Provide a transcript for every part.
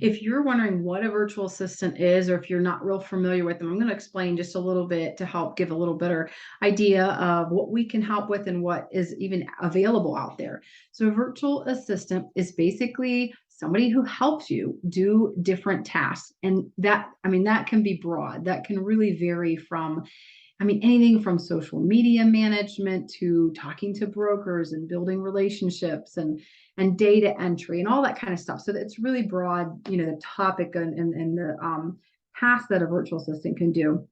if you're wondering what a virtual assistant is, or if you're not real familiar with them, I'm going to explain just a little bit to help give a little better idea of what we can help with and what is even available out there. So, a virtual assistant is basically somebody who helps you do different tasks. And that, I mean, that can be broad, that can really vary from, I mean, anything from social media management to talking to brokers and building relationships and data entry and all that kind of stuff. So it's really broad, the topic and the tasks that a virtual assistant can do.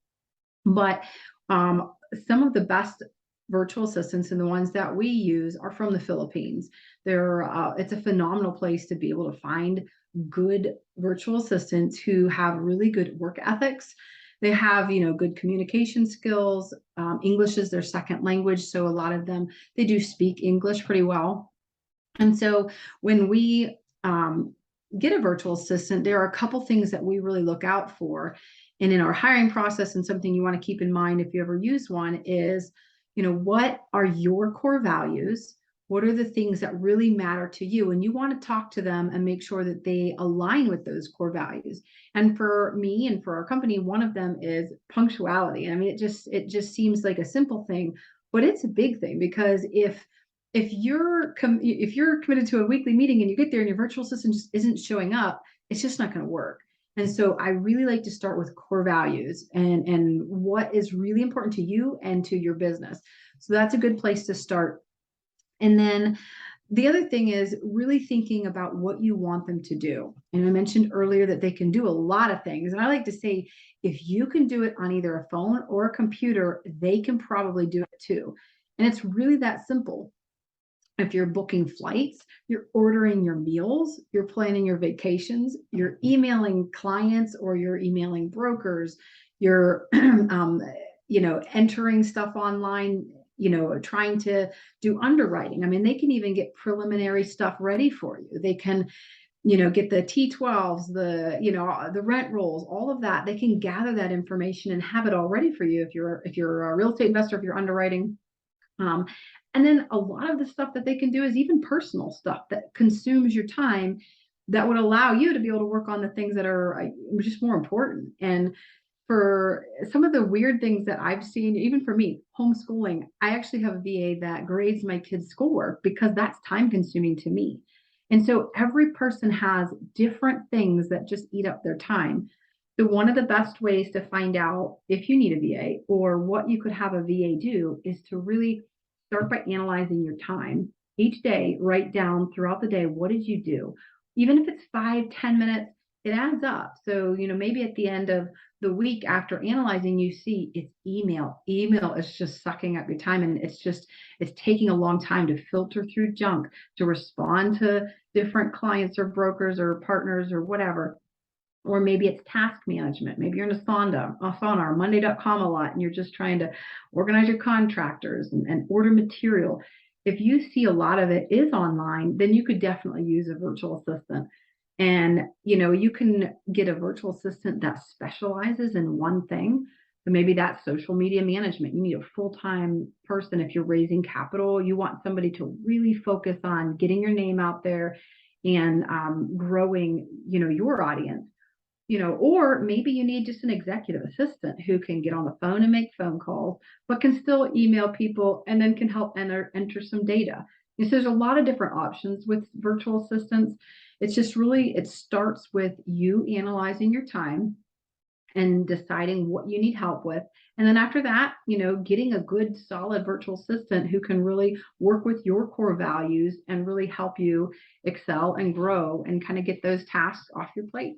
But some of the best virtual assistants and the ones that we use are from the Philippines. It's a phenomenal place to be able to find good virtual assistants who have really good work ethics. They have, good communication skills. English is their second language, so a lot of them, they do speak English pretty well. And so when we get a virtual assistant, there are a couple things that we really look out for. And in our hiring process, and something you want to keep in mind if you ever use one is, what are your core values? What are the things that really matter to you? And you want to talk to them and make sure that they align with those core values. And for me and for our company, one of them is punctuality. I mean, it just seems like a simple thing, but it's a big thing, because if you're committed to a weekly meeting and you get there and your virtual assistant just isn't showing up, it's just not going to work. And so I really like to start with core values and what is really important to you and to your business. So that's a good place to start. And then the other thing is really thinking about what you want them to do. And I mentioned earlier that they can do a lot of things. And I like to say, if you can do it on either a phone or a computer, they can probably do it too. And it's really that simple. If you're booking flights, you're ordering your meals, you're planning your vacations, you're emailing clients or you're emailing brokers, you're entering stuff online, trying to do underwriting. I mean, they can even get preliminary stuff ready for you. They can, get the T12s, the rent rolls, all of that. They can gather that information and have it all ready for you if you're a real estate investor, if you're underwriting. And then a lot of the stuff that they can do is even personal stuff that consumes your time, that would allow you to be able to work on the things that are just more important. And for some of the weird things that I've seen, even for me, homeschooling, I actually have a VA that grades my kids' schoolwork because that's time consuming to me. And so every person has different things that just eat up their time. So one of the best ways to find out if you need a VA or what you could have a VA do is to really start by analyzing your time. Each day, write down throughout the day, what did you do? Even if it's 5-10 minutes, it adds up. So, maybe at the end of the week after analyzing, you see it's email. Email is just sucking up your time, and it's taking a long time to filter through junk, to respond to different clients or brokers or partners or whatever. Or maybe it's task management. Maybe you're in Asana or Monday.com a lot, and you're just trying to organize your contractors and order material. If you see a lot of it is online, then you could definitely use a virtual assistant. And, you can get a virtual assistant that specializes in one thing. So maybe that's social media management. You need a full-time person. If you're raising capital, you want somebody to really focus on getting your name out there and growing, your audience. Or maybe you need just an executive assistant who can get on the phone and make phone calls, but can still email people and then can help enter some data. So there's a lot of different options with virtual assistants. It's just really, it starts with you analyzing your time and deciding what you need help with. And then after that, getting a good, solid virtual assistant who can really work with your core values and really help you excel and grow and kind of get those tasks off your plate.